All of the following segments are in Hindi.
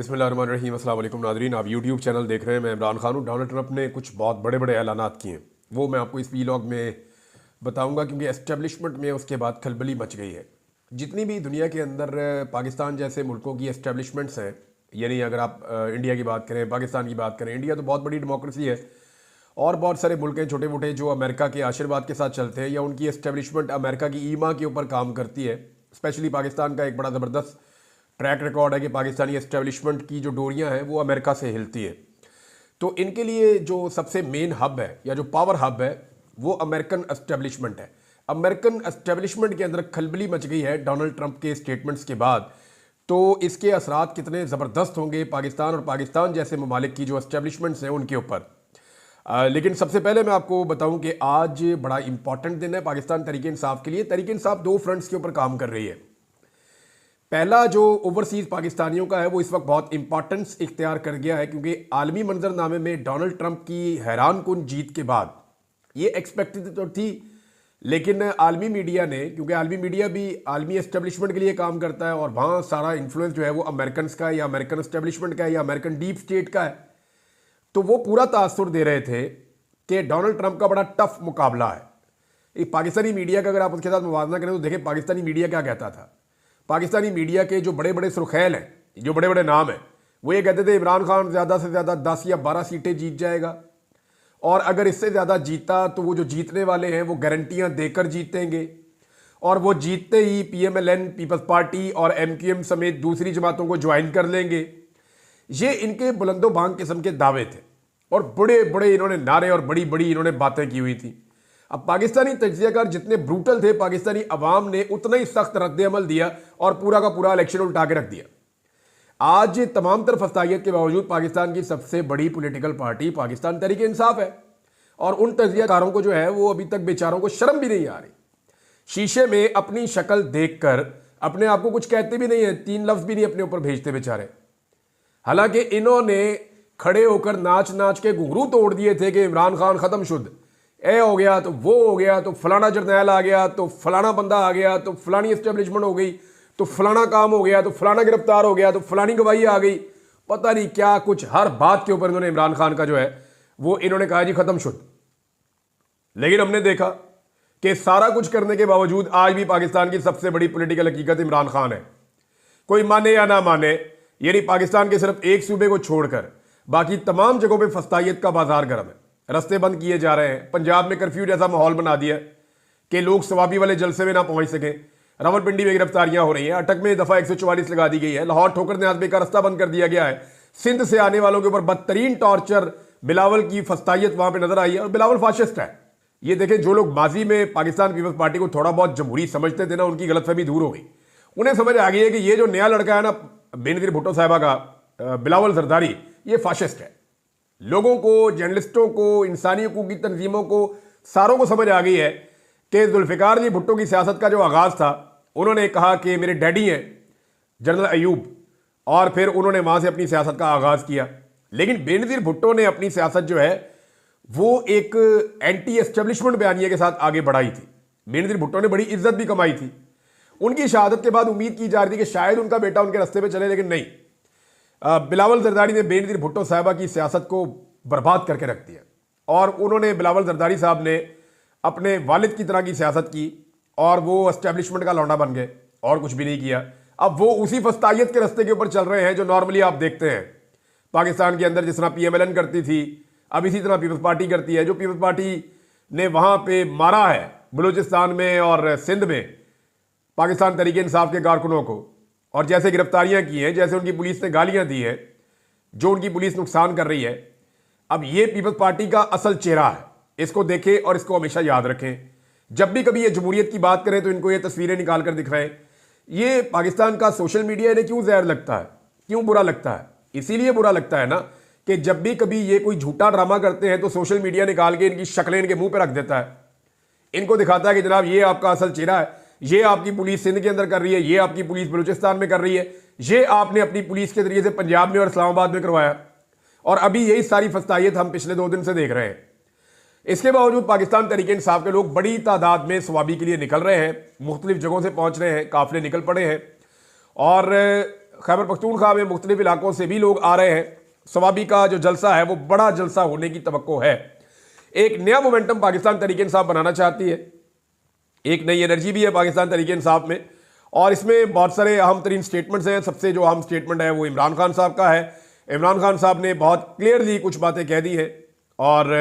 बिस्मिल्लाहिर्रहमानिर्रहीम। अस्सलाम वालेकुम नाज़रीन, आप यूट्यूब चैनल देख रहे हैं। मैं इमरान खान हूँ। डोनाल्ड ट्रंप ने कुछ बहुत बड़े बड़े ऐलानात किए हैं, वो मैं आपको इस वीलॉग में बताऊंगा, क्योंकि एस्टेब्लिशमेंट में उसके बाद खलबली मच गई है। जितनी भी दुनिया के अंदर पाकिस्तान जैसे मुल्कों की एस्टेब्लिशमेंट्स हैं, यानी अगर आप इंडिया की बात करें, पाकिस्तान की बात करें, इंडिया तो बहुत बड़ी डेमोक्रेसी है और बहुत सारे मुल्क हैं छोटे मोटे जो अमेरिका के आशीर्वाद के साथ चलते हैं, या उनकी एस्टेब्लिशमेंट अमेरिका की ईमा के ऊपर काम करती है। स्पेशली पाकिस्तान का एक बड़ा ज़बरदस्त ट्रैक रिकॉर्ड है कि पाकिस्तानी एस्टेब्लिशमेंट की जो डोरियां हैं वो अमेरिका से हिलती है। तो इनके लिए जो सबसे मेन हब है या जो पावर हब है वो अमेरिकन एस्टेब्लिशमेंट है। अमेरिकन एस्टेब्लिशमेंट के अंदर खलबली मच गई है डोनाल्ड ट्रंप के स्टेटमेंट्स के बाद। तो इसके असरात कितने ज़बरदस्त होंगे पाकिस्तान और पाकिस्तान जैसे ममालिक की जो एस्टेब्लिशमेंट्स हैं उनके ऊपर। लेकिन सबसे पहले मैं आपको बताऊं कि आज बड़ा इंपॉर्टेंट दिन है पाकिस्तान तहरीक इंसाफ के लिए। तहरीक इंसाफ दो फ्रंट्स के ऊपर काम कर रही है। पहला जो ओवरसीज़ पाकिस्तानियों का है वो इस वक्त बहुत इंपॉर्टेंस इख्तियार कर गया है, क्योंकि आलमी मंजरनामे में डोनाल्ड ट्रंप की हैरान कुन जीत के बाद ये एक्सपेक्टेड तो थी, लेकिन आलमी मीडिया ने, क्योंकि आलमी मीडिया भी आलमी एस्टेब्लिशमेंट के लिए काम करता है और वहाँ सारा इन्फ्लुएंस जो है वो अमेरिकन का है या अमेरिकन एस्टेब्लिशमेंट का है या अमेरिकन डीप स्टेट का है, तो वो पूरा तासुर दे रहे थे कि डोनाल्ड ट्रंप का बड़ा टफ मुकाबला है। एक पाकिस्तानी मीडिया का अगर आप उसके साथ मुवाजना करें तो देखें पाकिस्तानी मीडिया क्या कहता था। पाकिस्तानी मीडिया के जो बड़े बड़े सुर्खैल हैं, जो बड़े बड़े नाम हैं, वो ये कहते थे इमरान खान ज़्यादा से ज़्यादा 10 या 12 सीटें जीत जाएगा, और अगर इससे ज़्यादा जीता तो वो जो जीतने वाले हैं वो गारंटियां देकर जीतेंगे, और वो जीतते ही PMLN पीपल्स पार्टी और MQM समेत दूसरी जमातों को ज्वाइन कर लेंगे। ये इनके बुलंदो बांग किस्म के दावे थे और बड़े बड़े इन्होंने नारे और बड़ी बड़ी इन्होंने बातें की हुई थी। अब पाकिस्तानी तज्जियाकार जितने ब्रूटल थे, पाकिस्तानी अवाम ने उतना ही सख्त रद्द-ए-अमल दिया और पूरा का पूरा इलेक्शन उल्टा के रख दिया। आज तमाम तरफ फस्तायत के बावजूद पाकिस्तान की सबसे बड़ी पॉलिटिकल पार्टी पाकिस्तान तहरीक इंसाफ है, और उन तज्जियाकारों को जो है वो अभी तक बेचारों को शर्म भी नहीं आ रही। शीशे में अपनी शक्ल देखकर अपने आप को कुछ कहते भी नहीं है, 3 लफ्ज भी नहीं अपने ऊपर भेजते बेचारे। हालांकि इन्होंने खड़े होकर नाच नाच के घुंघरू तोड़ दिए थे कि इमरान खान खत्म शुद्ध, ए हो गया तो वो हो गया, तो फलाना जर्नैल आ गया, तो फलाना बंदा आ गया, तो फलानी एस्टेब्लिशमेंट हो गई, तो फलाना काम हो गया, तो फलाना गिरफ्तार हो गया, तो फलानी गवाही आ गई, पता नहीं क्या कुछ। हर बात के ऊपर इन्होंने इमरान खान का जो है वो इन्होंने कहा जी खत्म शुद्ध। लेकिन हमने देखा कि सारा कुछ करने के बावजूद आज भी पाकिस्तान की सबसे बड़ी पोलिटिकल हकीकत इमरान खान है। कोई माने या ना माने, यानी पाकिस्तान के सिर्फ एक सूबे को छोड़कर बाकी तमाम जगहों पर फस्तायत का बाजार गर्म है। रास्ते बंद किए जा रहे हैं। पंजाब में कर्फ्यू जैसा माहौल बना दिया कि लोग सवाबी वाले जलसे में ना पहुंच सकें। रावलपिंडी में गिरफ्तारियां हो रही हैं। अटक में दफा 144 लगा दी गई है। लाहौर ठोकर न्याज़बे का रास्ता बंद कर दिया गया है। सिंध से आने वालों के ऊपर बदतरीन टॉर्चर, बिलावल की फस्तायत वहां पर नजर आई है, और बिलावल फाशिस्ट है। ये देखें, जो लोग माजी में पाकिस्तान पीपल्स पार्टी को थोड़ा बहुत जमहूरी समझते थे ना, उनकी गलतफहमी दूर हो गई। उन्हें समझ आ गई है कि ये जो नया लड़का है ना बेनज़ीर भुट्टो साहिबा का, बिलावल जरदारी, ये फाशिस्ट है। लोगों को, जर्नलिस्टों को, इंसानी हकूक़ की तंजीमों को, सारों को समझ आ गई है कि जुल्फ़िकार अली भुट्टो की सियासत का जो आगाज़ था, उन्होंने कहा कि मेरे डैडी हैं जनरल अयूब, और फिर उन्होंने वहाँ से अपनी सियासत का आगाज़ किया। लेकिन बेनज़ीर भुट्टो ने अपनी सियासत जो है वो एक एंटी एस्टेब्लिशमेंट बयानिए के साथ आगे बढ़ाई थी। बेनज़ीर भुट्टो ने बड़ी इज्जत भी कमाई थी। उनकी शहादत के बाद उम्मीद की जा रही थी कि शायद उनका बेटा उनके रास्ते पर चले, लेकिन नहीं। बिलावल जरदारी ने बेनज़ीर भुट्टो साहिबा की सियासत को बर्बाद करके रख दिया, और उन्होंने, बिलावल जरदारी साहब ने अपने वालिद की तरह की सियासत की और वो एस्टेब्लिशमेंट का लौंडा बन गए और कुछ भी नहीं किया। अब वो उसी फस्तायत के रास्ते के ऊपर चल रहे हैं जो नॉर्मली आप देखते हैं पाकिस्तान के अंदर। जिस तरह PMLN करती थी, अब इसी तरह पीपल्स पार्टी करती है। जो पीपल्स पार्टी ने वहाँ पे मारा है बलूचिस्तान में और सिंध में पाकिस्तान तहरीक इंसाफ के कारकुनों को, और जैसे गिरफ्तारियां की हैं, जैसे उनकी पुलिस ने गालियां दी हैं, जो उनकी पुलिस नुकसान कर रही है, अब ये पीपल्स पार्टी का असल चेहरा है। इसको देखें और इसको हमेशा याद रखें। जब भी कभी ये जमहूरियत की बात करें तो इनको ये तस्वीरें निकाल कर दिखाएं। ये पाकिस्तान का सोशल मीडिया इन्हें क्यों जहर लगता है, क्यों बुरा लगता है? इसीलिए बुरा लगता है ना कि जब भी कभी ये कोई झूठा ड्रामा करते हैं तो सोशल मीडिया निकाल के इनकी शक्लें इनके मुंह पर रख देता है। इनको दिखाता है कि जनाब ये आपका असल चेहरा है, ये आपकी पुलिस सिंध के अंदर कर रही है, ये आपकी पुलिस बलूचिस्तान में कर रही है, ये आपने अपनी पुलिस के जरिए से पंजाब में और इस्लामाबाद में करवाया, और अभी यही सारी फस्तायत हम पिछले 2 दिन से देख रहे हैं। इसके बावजूद पाकिस्तान तहरीक इंसाफ के लोग बड़ी तादाद में सवाबी के लिए निकल रहे हैं, मुख्तलिफ जगहों से पहुंच रहे हैं, काफिले निकल पड़े हैं, और खैबर पख्तूनख्वा में मुख्तलिफ इलाकों से भी लोग आ रहे हैं। स्वाबी का जो जलसा है वो बड़ा जलसा होने की तवक्को है। एक नया मोमेंटम पाकिस्तान तहरीक इंसाफ बनाना चाहती है, एक नई एनर्जी भी है पाकिस्तान तहरीक इंसाफ में, और इसमें बहुत सारे अहम तरीन स्टेटमेंट्स हैं। सबसे जो अहम स्टेटमेंट है वो इमरान खान साहब का है। इमरान खान साहब ने बहुत क्लियरली कुछ बातें कह दी हैं, और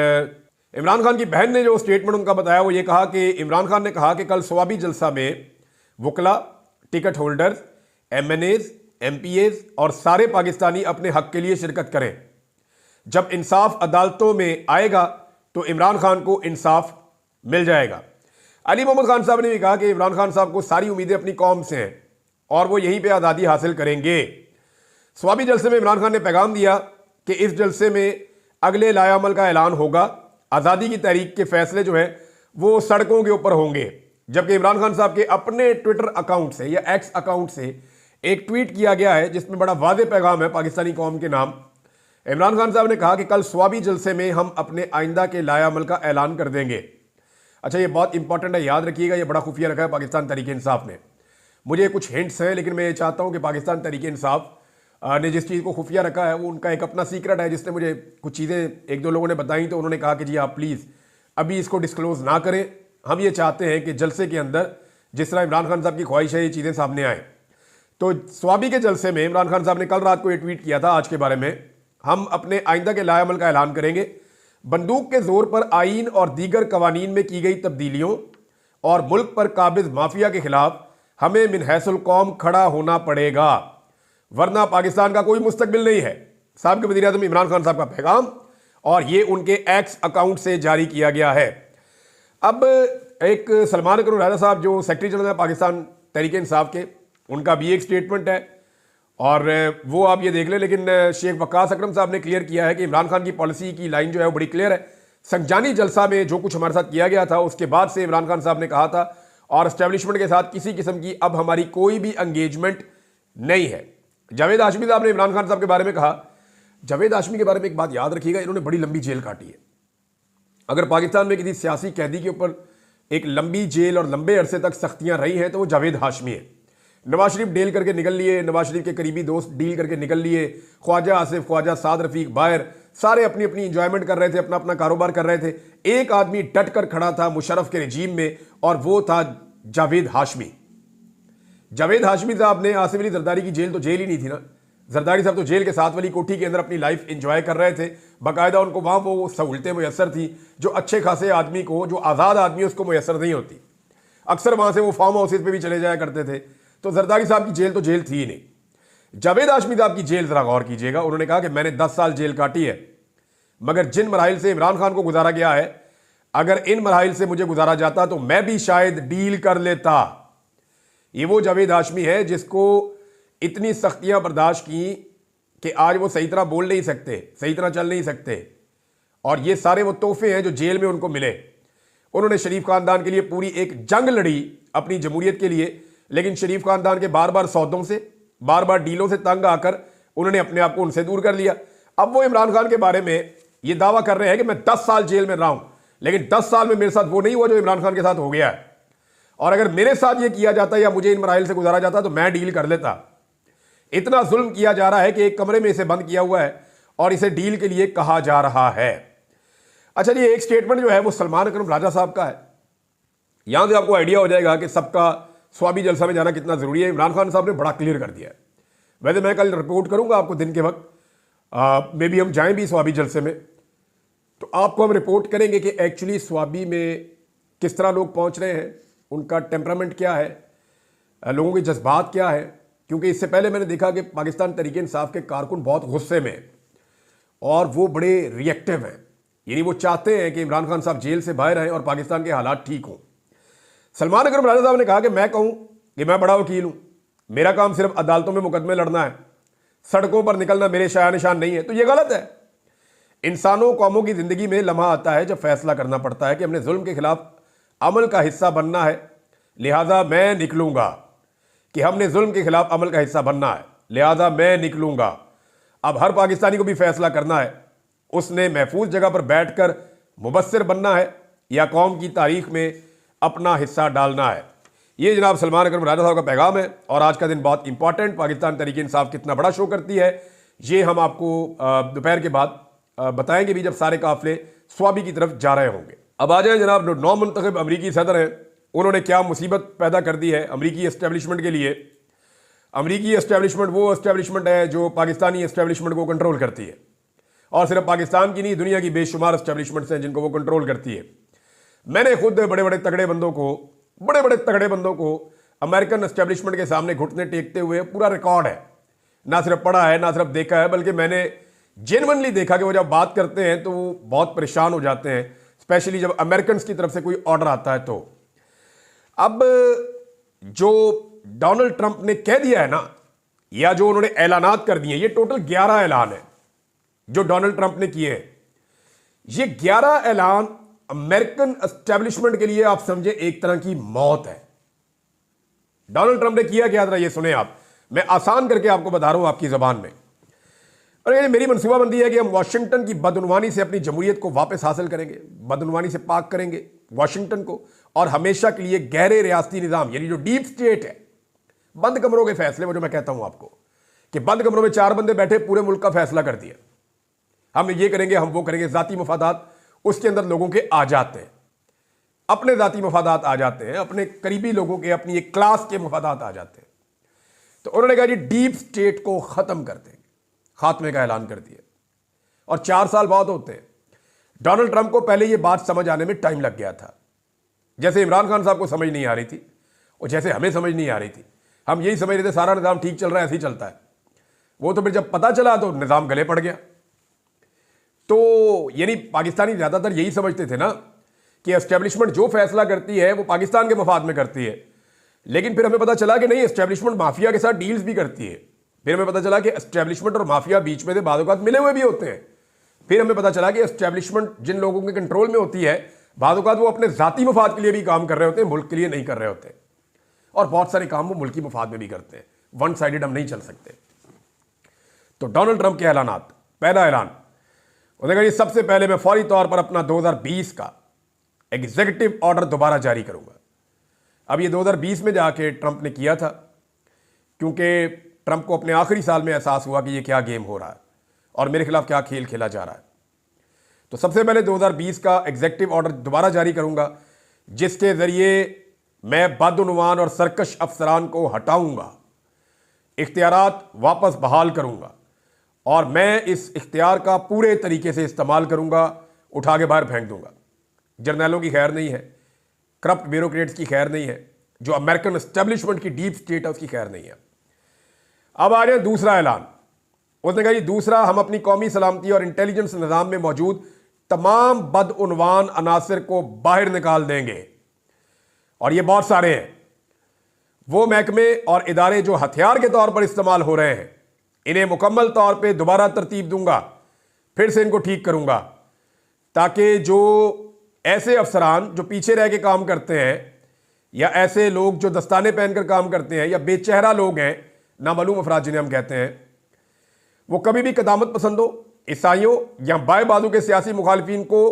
इमरान खान की बहन ने जो स्टेटमेंट उनका बताया वो ये कहा कि इमरान खान ने कहा कि कल स्वाबी जलसा में वकला, टिकट होल्डर्स, MNAs, MPAs और सारे पाकिस्तानी अपने हक के लिए शिरकत करें। जब इंसाफ अदालतों में आएगा तो इमरान खान को इंसाफ मिल जाएगा। अली मोहम्मद खान साहब ने भी कहा कि इमरान खान साहब को सारी उम्मीदें अपनी कौम से हैं और वो यहीं पे आज़ादी हासिल करेंगे। स्वाबी जलसे में इमरान खान ने पैगाम दिया कि इस जलसे में अगले लायामल का ऐलान होगा। आज़ादी की तहरीक के फैसले जो हैं वो सड़कों के ऊपर होंगे। जबकि इमरान खान साहब के अपने ट्विटर अकाउंट से या एक्स अकाउंट से एक ट्वीट किया गया है जिसमें बड़ा वाज़े पैगाम है पाकिस्तानी कौम के नाम। इमरान खान साहब ने कहा कि कल स्वाबी जलसे में हम अपने आइंदा के लायामल का ऐलान कर देंगे। अच्छा, ये बहुत इंपॉर्टेंट है, याद रखिएगा, ये बड़ा खुफिया रखा है पाकिस्तान तहरीक इंसाफ ने। मुझे कुछ हिंट्स हैं, लेकिन मैं ये चाहता हूँ कि पाकिस्तान तहरीक इंसाफ ने जिस चीज़ को खुफिया रखा है वो उनका एक अपना सीक्रेट है, जिसने मुझे कुछ चीज़ें एक दो लोगों ने बताई तो उन्होंने कहा कि जी आप प्लीज़ अभी इसको डिस्क्लोज़ ना करें। हम ये चाहते हैं कि जलसे के अंदर जिस तरह इमरान खान साहब की ख्वाहिश है ये चीज़ें सामने आएँ। तो स्वाबी के जलसे में इमरान खान साहब ने कल रात को ये ट्वीट किया था आज के बारे में, हम अपने आइंदा के लायामल का ऐलान करेंगे। बंदूक के जोर पर आईन और दीगर कवानीन में की गई तब्दीलियों और मुल्क पर काबिज माफिया के खिलाफ हमें मिन हैसुल कौम खड़ा होना पड़ेगा, वरना पाकिस्तान का कोई मुस्तकबिल नहीं है। साबिक़ वज़ीर आज़म इमरान खान साहब का पैगाम, और ये उनके एक्स अकाउंट से जारी किया गया है। अब एक सलमान अकरम राजा साहब जो सेक्रेटरी जनरल है पाकिस्तान तहरीक इंसाफ के, उनका भी एक स्टेटमेंट है और वो आप ये देख लें। लेकिन शेख वक्कास अकरम साहब ने क्लियर किया है कि इमरान खान की पॉलिसी की लाइन जो है वो बड़ी क्लियर है। संजानी जलसा में जो कुछ हमारे साथ किया गया था उसके बाद से इमरान खान साहब ने कहा था, और एस्टेब्लिशमेंट के साथ किसी किस्म की अब हमारी कोई भी एंगेजमेंट नहीं है। जावेद हाशमी साहब ने इमरान खान साहब के बारे में कहा। जावेद हाशमी के बारे में एक बात याद रखिएगा, इन्होंने बड़ी लंबी जेल काटी है। अगर पाकिस्तान में किसी सियासी कैदी के ऊपर एक लंबी जेल और लंबे अरसे तक सख्तियां रही हैं तो वो जावेद हाशमी है। नवाज शरीफ डील करके निकल लिए, नवाज शरीफ के करीबी दोस्त डील करके निकल लिए, ख्वाजा आसिफ, ख्वाजा साद रफीक, बायर, सारे अपनी अपनी इंजॉयमेंट कर रहे थे, अपना अपना कारोबार कर रहे थे। एक आदमी डट कर खड़ा था मुशर्रफ के रिजीम में, और वो था जावेद हाशमी। जावेद हाशमी साहब ने आसिफ अली जरदारी की जेल तो जेल ही नहीं थी ना, जरदारी साहब तो जेल के साथ वाली कोठी के अंदर अपनी लाइफ इंजॉय कर रहे थे। बाकायदा उनको वहाँ वो सहूलतें मुयसर थी जो अच्छे खासे आदमी को, जो आज़ाद आदमी उसको मुयसर नहीं होती। अक्सर वहाँ से वो फार्म हाउसेज पे भी चले जाया करते थे। तो जरदारी साहब की जेल तो जेल थी ही नहीं। जावेद हाशमी साहब की जेल ज़रा गौर कीजिएगा। उन्होंने कहा कि मैंने 10 साल जेल काटी है, मगर जिन मराहिल से इमरान खान को गुजारा गया है, अगर इन मराहिल से मुझे गुजारा जाता तो मैं भी शायद डील कर लेता। ये वो जावेद हाशमी है जिसको इतनी सख्तियां बर्दाश्त की कि आज वो सही तरह बोल नहीं सकते, सही तरह चल नहीं सकते, और ये सारे वो तोहफे हैं जो जेल में उनको मिले। उन्होंने शरीफ खानदान के लिए पूरी एक जंग लड़ी अपनी जमहूरियत के लिए, लेकिन शरीफ खानदान के बार बार सौदों से, बार बार डीलों से तंग आकर उन्होंने अपने आप को उनसे दूर कर लिया। अब वो इमरान खान के बारे में ये दावा कर रहे हैं कि मैं 10 साल जेल में रहा हूं, लेकिन 10 साल में मेरे साथ वो नहीं हुआ जो इमरान खान के साथ हो गया है। और अगर मेरे साथ ये किया जाता या मुझे इन मराहिल से गुजारा जाता तो मैं डील कर लेता। इतना जुल्म किया जा रहा है कि एक कमरे में इसे बंद किया हुआ है और इसे डील के लिए कहा जा रहा है। अच्छा जी, एक स्टेटमेंट जो है वो सलमान अकरम राजा साहब का है। यहां से आपको आइडिया हो जाएगा कि सबका स्वाबी जलसा में जाना कितना जरूरी है। इमरान खान साहब ने बड़ा क्लियर कर दिया है। वैसे मैं कल रिपोर्ट करूंगा आपको दिन के वक्त, मे भी हम जाएं भी स्वाबी जलसे में, तो आपको हम रिपोर्ट करेंगे कि एक्चुअली स्वाबी में किस तरह लोग पहुंच रहे हैं, उनका टेम्परामेंट क्या है, लोगों के जज्बात क्या है। क्योंकि इससे पहले मैंने देखा कि पाकिस्तान तहरीक इंसाफ के कारकुन बहुत गुस्से में हैं और वो बड़े रिएक्टिव हैं, यानी वो चाहते हैं कि इमरान खान साहब जेल से बाहर आएँ और पाकिस्तान के हालात ठीक हों। सलमान अकरम राजा साहब ने कहा कि मैं कहूँ कि मैं बड़ा वकील हूँ, मेरा काम सिर्फ अदालतों में मुकदमे लड़ना है, सड़कों पर निकलना मेरे शाया निशान नहीं है, तो ये गलत है। इंसानों कौमों की ज़िंदगी में लम्हा आता है जब फैसला करना पड़ता है कि हमने जुल्म के खिलाफ अमल का हिस्सा बनना है, लिहाजा मैं निकलूंगा। कि हमने जुल्म के खिलाफ अमल का हिस्सा बनना है, लिहाजा मैं निकलूंगा। अब हर पाकिस्तानी को भी फैसला करना है, उसने महफूज जगह पर बैठकर मुबस्सिर बनना है या कौम की तारीख में अपना हिस्सा डालना है। ये जनाब सलमान अकरम राजा साहब का पैगाम है। और आज का दिन बहुत इंपॉर्टेंट, पाकिस्तान तहरीक इंसाफ कितना बड़ा शो करती है ये हम आपको दोपहर के बाद बताएंगे भी, जब सारे काफिले स्वाबी की तरफ जा रहे होंगे। अब आ जाए जनाब, जो नौ मुंतखब अमरीकी सदर हैं उन्होंने क्या मुसीबत पैदा कर दी है अमरीकी एस्टेब्लिशमेंट के लिए। अमरीकी एस्टेब्लिशमेंट वो एस्टेब्लिशमेंट है जो पाकिस्तानी एस्टेब्लिशमेंट को कंट्रोल करती है, और सिर्फ पाकिस्तान की नहीं, दुनिया की बेशुमार एस्टेब्लिशमेंट्स हैं जिनको वो कंट्रोल करती है। मैंने खुद बड़े बड़े तगड़े बंदों को अमेरिकन एस्टेब्लिशमेंट के सामने घुटने टेकते हुए पूरा रिकॉर्ड है, ना सिर्फ पढ़ा है ना सिर्फ देखा है, बल्कि मैंने जेन्युइनली देखा कि वो जब बात करते हैं तो वो बहुत परेशान हो जाते हैं, स्पेशली जब अमेरिकन की तरफ से कोई ऑर्डर आता है। तो अब जो डोनाल्ड ट्रंप ने कह दिया है ना, या जो उन्होंने ऐलानात कर दिए, ये टोटल 11 ऐलान है जो डोनाल्ड ट्रंप ने किए हैं। ये 11 ऐलान अमेरिकन एस्टेब्लिशमेंट के लिए आप समझे एक तरह की मौत है। डोनाल्ड ट्रंप ने किया क्या, जरा ये सुने आप, मैं आसान करके आपको बता रहा हूं आपकी जबान में। और ये मेरी मनसूबाबंदी है कि हम वाशिंगटन की बदउनवानी से अपनी जमहूरियत को वापस हासिल करेंगे, बदउनवानी से पाक करेंगे वाशिंगटन को, और हमेशा के लिए गहरे रियासती निज़ाम यानी जो डीप स्टेट है, बंद कमरों के फैसले, वो जो मैं कहता हूं आपको कि बंद कमरों में 4 बंदे बैठे पूरे मुल्क का फैसला कर दिया, हम ये करेंगे हम वो करेंगे, जाती मफादात उसके अंदर लोगों के आ जाते हैं, अपने जाती मफादात आ जाते हैं, अपने करीबी लोगों के, अपनी एक क्लास के मफादात आ जाते हैं। तो उन्होंने कहा जी डीप स्टेट को खत्म कर देंगे, खात्मे का ऐलान कर दिया, और 4 साल बाद होते हैं। डोनाल्ड ट्रंप को पहले ये बात समझ आने में टाइम लग गया था, जैसे इमरान खान साहब को समझ नहीं आ रही थी और जैसे हमें समझ नहीं आ रही थी। हम यही समझ रहे थे सारा निज़ाम ठीक चल रहा है, ऐसे ही चलता है। वो तो फिर जब पता चला तो निज़ाम गले पड़ गया। तो यानी पाकिस्तानी ज़्यादातर यही समझते थे ना कि एस्टेब्लिशमेंट जो फैसला करती है वो पाकिस्तान के मफाद में करती है, लेकिन फिर हमें पता चला कि नहीं, एस्टेब्लिशमेंट माफिया के साथ डील्स भी करती है। फिर हमें पता चला कि एस्टेब्लिशमेंट और माफिया बीच में से बाद औक़ात मिले हुए भी होते हैं। फिर हमें पता चला कि एस्टेब्लिशमेंट जिन लोगों के कंट्रोल में होती है, बाद औक़ात वो अपने ज़ाती मफाद के लिए भी काम कर रहे होते हैं, मुल्क के लिए नहीं कर रहे होते, और बहुत सारे काम वो मुल्की मफाद में भी करते हैं। वन साइडेड हम नहीं चल सकते। तो डोनाल्ड ट्रंप के ऐलानात, पहला ऐलान उन्होंने कहा सबसे पहले मैं फौरी तौर पर अपना 2020 का एग्जीक्यूटिव ऑर्डर दोबारा जारी करूंगा। अब ये 2020 में जाके ट्रंप ने किया था, क्योंकि ट्रंप को अपने आखिरी साल में एहसास हुआ कि ये क्या गेम हो रहा है और मेरे खिलाफ क्या खेल खेला जा रहा है। तो सबसे पहले 2020 का एग्जीक्यूटिव ऑर्डर दोबारा जारी करूंगा, जिसके जरिए मैं बदउनवान और सरकश अफसरान को हटाऊंगा, इख्तियारात वापस बहाल करूंगा, और मैं इस इख्तियार का पूरे तरीके से इस्तेमाल करूंगा, उठा के बाहर फेंक दूंगा। जर्नैलों की खैर नहीं है, करप्ट ब्यूरोक्रेट्स की खैर नहीं है, जो अमेरिकन एस्टेब्लिशमेंट की डीप स्टेट है उसकी खैर नहीं है। अब आ जाए दूसरा ऐलान। उसने कहा जी दूसरा, हम अपनी कौमी सलामती और इंटेलिजेंस निज़ाम में मौजूद तमाम बदउनवान अनासर को बाहर निकाल देंगे, और ये बहुत सारे हैं। वो महकमे और इदारे जो हथियार के तौर पर इस्तेमाल हो रहे हैं, इन्हें मुकम्मल तौर पे दोबारा तरतीब दूंगा, फिर से इनको ठीक करूंगा, ताकि जो ऐसे अफसरान जो पीछे रह के काम करते हैं, या ऐसे लोग जो दस्ताने पहनकर काम करते हैं, या बेचेहरा लोग हैं, नामालूम अफराद जिन्हें हम कहते हैं, वो कभी भी कदामत पसंदों, ईसाइयों या बाएं बाजू के सियासी मुखालिफिन को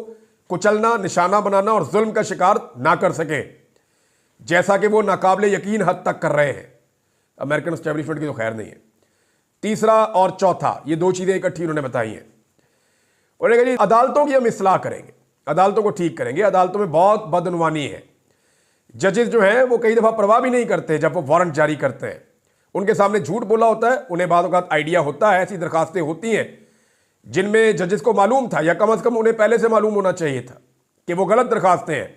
कुचलना, निशाना बनाना और जुल्म का शिकार ना कर सके, जैसा कि वो नाकाबिले यकीन हद तक कर रहे हैं। अमेरिकन एस्टेब्लिशमेंट की तो खैर नहीं है। तीसरा और चौथा, ये 2 चीज़ें इकट्ठी उन्होंने बताई हैं। उन्होंने कहा जी अदालतों की हम इस्लाह करेंगे, अदालतों को ठीक करेंगे। अदालतों में बहुत बदउनवानी है, जजेस जो हैं वो कई दफ़ा परवाह भी नहीं करते जब वो वारंट जारी करते हैं, उनके सामने झूठ बोला होता है, उन्हें बाद औक़ात आइडिया होता है, ऐसी दरखास्तें होती हैं जिनमें जजेस को मालूम था, या कम अज़ कम उन्हें पहले से मालूम होना चाहिए था कि वो गलत दरखास्तें हैं,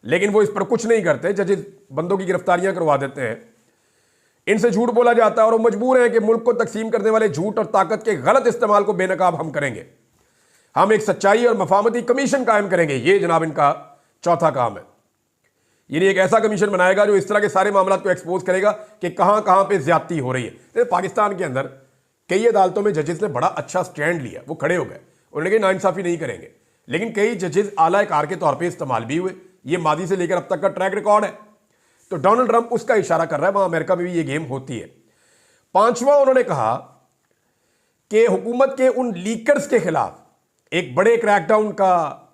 लेकिन वो इस पर कुछ नहीं करते। जजेस बंदों की गिरफ्तारियां करवा देते हैं, इनसे झूठ बोला जाता है, और वो मजबूर हैं कि मुल्क को तकसीम करने वाले झूठ और ताकत के गलत इस्तेमाल को बेनकाब हम करेंगे। हम एक सच्चाई और मफामती कमीशन कायम करेंगे, ये जनाब इनका चौथा काम है। यानी एक ऐसा कमीशन बनाएगा जो इस तरह के सारे मामलों को एक्सपोज करेगा कि कहां कहां पे ज्यादती हो रही है। तो पाकिस्तान के अंदर कई अदालतों में जजेस ने बड़ा अच्छा स्टैंड लिया, वो खड़े हो गए, उन्होंने कहा नाइंसाफी नहीं करेंगे, लेकिन कई जजेस आला कार के तौर पर इस्तेमाल भी हुए। ये मादी से लेकर अब तक का ट्रैक रिकॉर्ड है। तो डोनाल्ड ट्रंप उसका इशारा कर रहा है, वहां अमेरिका में भी ये गेम होती है। पांचवा, उन्होंने कहा कि हुकूमत के उन लीकर्स के खिलाफ एक बड़े क्रैकडाउन का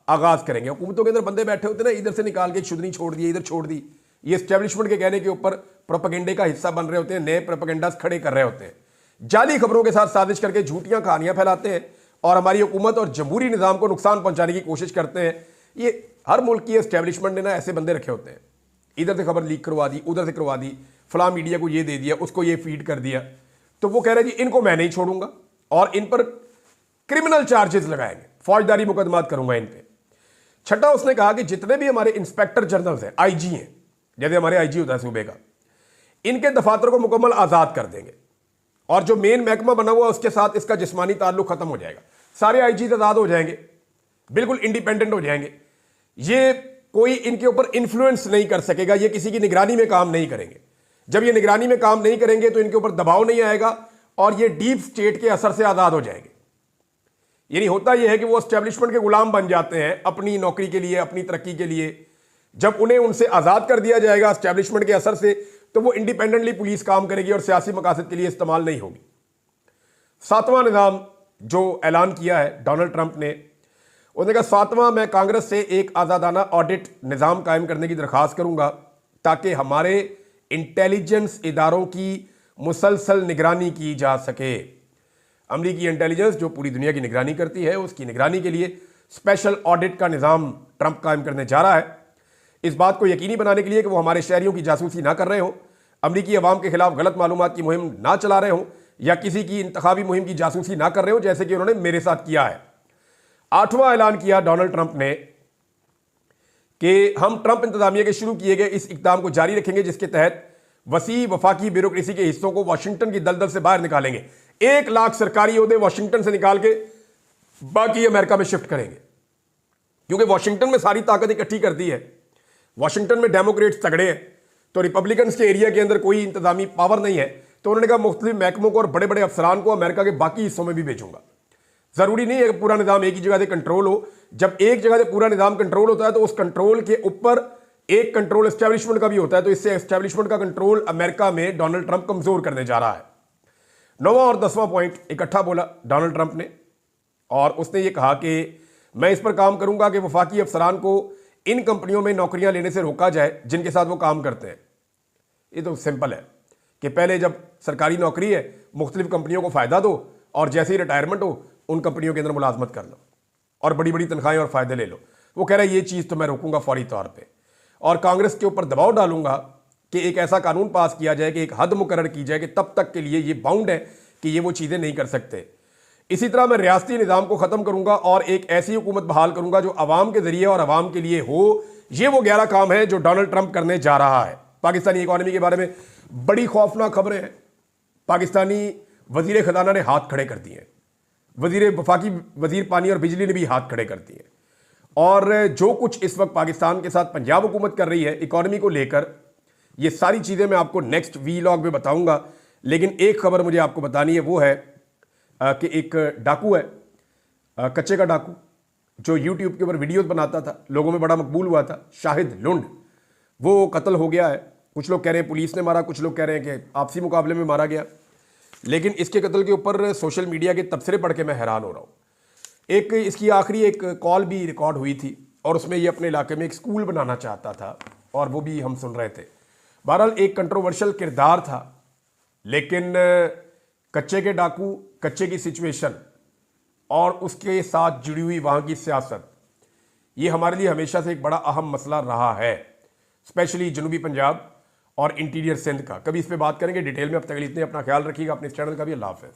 आगाज करेंगे। हुकूमतों के अंदर बंदे बैठे होते ना, इधर से निकाल के एक शुदनी छोड़ दी, इधर छोड़ दी, ये एस्टेब्लिशमेंट के कहने के ऊपर प्रोपेगेंडे का हिस्सा बन रहे होते हैं, नए प्रोपेगेंडास खड़े कर रहे होते हैं, जाली खबरों के साथ साजिश करके झूठियां कहानियां फैलाते हैं और हमारी हुकूमत और जमहूरी निज़ाम को नुकसान पहुंचाने की कोशिश करते हैं। ये हर मुल्क की एस्टेब्लिशमेंट ने ना ऐसे बंदे रखे होते हैं, इधर से खबर लीक करवा दी, उधर से करवा दी, फला मीडिया को ये दे दिया, उसको ये फीड कर दिया, तो वो कह रहे हैं जी इनको मैं नहीं छोड़ूंगा और इन पर क्रिमिनल चार्जेस लगाएंगे, फौजदारी मुकदमात करूंगा इन पे। छठा, उसने कहा कि जितने भी हमारे इंस्पेक्टर जनरल्स हैं, आईजी हैं, जैसे हमारे आईजी होता है सूबे का, इनके दफातर को मुकम्मल आज़ाद कर देंगे और जो मेन महकमा बना हुआ उसके साथ इसका जिस्मानी ताल्लुक खत्म हो जाएगा। सारे आईजी आज़ाद हो जाएंगे, बिल्कुल इंडिपेंडेंट हो जाएंगे, ये कोई इनके ऊपर इन्फ्लुएंस नहीं कर सकेगा, ये किसी की निगरानी में काम नहीं करेंगे। जब ये निगरानी में काम नहीं करेंगे तो इनके ऊपर दबाव नहीं आएगा और ये डीप स्टेट के असर से आज़ाद हो जाएंगे। यानी होता यह है कि वो एस्टेब्लिशमेंट के गुलाम बन जाते हैं अपनी नौकरी के लिए, अपनी तरक्की के लिए। जब उन्हें उनसे आज़ाद कर दिया जाएगा एस्टेब्लिशमेंट के असर से, तो वो इंडिपेंडेंटली पुलिस काम करेगी और सियासी मकासद के लिए इस्तेमाल नहीं होगी। सातवां निज़ाम जो ऐलान किया है डोनाल्ड ट्रंप ने, उन्होंने कहा सातवां, मैं कांग्रेस से एक आज़ादाना ऑडिट निज़ाम कायम करने की दरख्वास्त करूंगा ताकि हमारे इंटेलिजेंस इदारों की मुसलसल निगरानी की जा सके। अमरीकी इंटेलिजेंस जो पूरी दुनिया की निगरानी करती है, उसकी निगरानी के लिए स्पेशल ऑडिट का निज़ाम ट्रंप कायम करने जा रहा है, इस बात को यकीनी बनाने के लिए कि वो हमारे शहरियों की जासूसी ना कर रहे हों, अमरीकी अवाम के खिलाफ गलत मालूमात की मुहिम ना चला रहे हों या किसी की इंतखाबी मुहिम की जासूसी ना कर रहे हों, जैसे कि उन्होंने मेरे साथ किया है। आठवां ऐलान किया डोनाल्ड ट्रंप ने कि हम ट्रंप इंतजामिया के शुरू किए गए इस इकदाम को जारी रखेंगे जिसके तहत वसी वफाकी ब्यूरोक्रेसी के हिस्सों को वाशिंगटन की दलदल से बाहर निकालेंगे। 1 लाख सरकारी ओहदे वाशिंगटन से निकाल के बाकी अमेरिका में शिफ्ट करेंगे, क्योंकि वाशिंगटन में सारी ताकत इकट्ठी कर दी है। वाशिंगटन में डेमोक्रेट्स तगड़े हैं, तो रिपब्लिकन्स के एरिया के अंदर कोई इंतजामी पावर नहीं है, तो उन्होंने कहा मुख्तलिफ महकमों को और बड़े बड़े अफसरान को अमेरिका के बाकी हिस्सों में भी भेजूंगा। जरूरी नहीं है कि पूरा निज़ाम एक ही जगह से कंट्रोल हो। जब एक जगह से पूरा निज़ाम कंट्रोल होता है तो उस कंट्रोल के ऊपर एक कंट्रोल एस्टेब्लिशमेंट का भी होता है, तो इससे एस्टेब्लिशमेंट का कंट्रोल अमेरिका में डोनाल्ड ट्रंप कमजोर करने जा रहा है। 9वां और 10वां पॉइंट इकट्ठा बोला डोनाल्ड ट्रंप ने और उसने ये कहा कि मैं इस पर काम करूंगा कि वफाकी अफसरान को इन कंपनियों में नौकरियां लेने से रोका जाए जिनके साथ वो काम करते हैं। ये तो सिंपल है कि पहले जब सरकारी नौकरी है मुख्तलिफ कंपनियों को फ़ायदा दो और जैसे ही रिटायरमेंट हो उन कंपनियों के अंदर मुलाजमत कर लो और बड़ी बड़ी तनख्वाहें और फ़ायदे ले लो। वो कह रहा है ये चीज़ तो मैं रोकूंगा फौरी तौर पे और कांग्रेस के ऊपर दबाव डालूंगा कि एक ऐसा कानून पास किया जाए कि एक हद मुकर्रर की जाए कि तब तक के लिए ये बाउंड है कि ये वो चीज़ें नहीं कर सकते। इसी तरह मैं रियासती निज़ाम को ख़त्म करूंगा और एक ऐसी हुकूमत बहाल करूंगा जो अवाम के ज़रिए और अवाम के लिए हो। ये वो 11 काम है जो डोनाल्ड ट्रंप करने जा रहा है। पाकिस्तानी इकॉनमी के बारे में बड़ी खौफनाक खबरें हैं। पाकिस्तानी वजीर ख़जाना ने हाथ खड़े कर दिए हैं, वफाकी वजीर पानी और बिजली ने भी हाथ खड़े कर दिए और जो कुछ इस वक्त पाकिस्तान के साथ पंजाब हुकूमत कर रही है इकॉनमी को लेकर, ये सारी चीज़ें मैं आपको नेक्स्ट वीलॉग में बताऊंगा। लेकिन एक खबर मुझे आपको बतानी है, वो है कि एक डाकू है, कच्चे का डाकू, जो यूट्यूब के ऊपर वीडियोस बनाता था, लोगों में बड़ा मकबूल हुआ था, शाहिद लुंड, वो कत्ल हो गया है। कुछ लोग कह रहे हैं पुलिस ने मारा, कुछ लोग कह रहे हैं कि आपसी मुकाबले में मारा गया। लेकिन इसके कत्ल के ऊपर सोशल मीडिया के तबसरे पढ़ के मैं हैरान हो रहा हूँ। एक इसकी आखिरी एक कॉल भी रिकॉर्ड हुई थी और उसमें ये अपने इलाके में एक स्कूल बनाना चाहता था और वो भी हम सुन रहे थे। बहरहाल एक कंट्रोवर्शियल किरदार था, लेकिन कच्चे के डाकू, कच्चे की सिचुएशन और उसके साथ जुड़ी हुई वहाँ की सियासत, ये हमारे लिए हमेशा से एक बड़ा अहम मसला रहा है, स्पेशली जनूबी पंजाब और इंटीरियर सिंध का। कभी इस पे बात करेंगे डिटेल में। अब तक के लिए इतने, अपना ख्याल रखिएगा, अपने इस चैनल का भी। अल्लाह हाफ़िज़।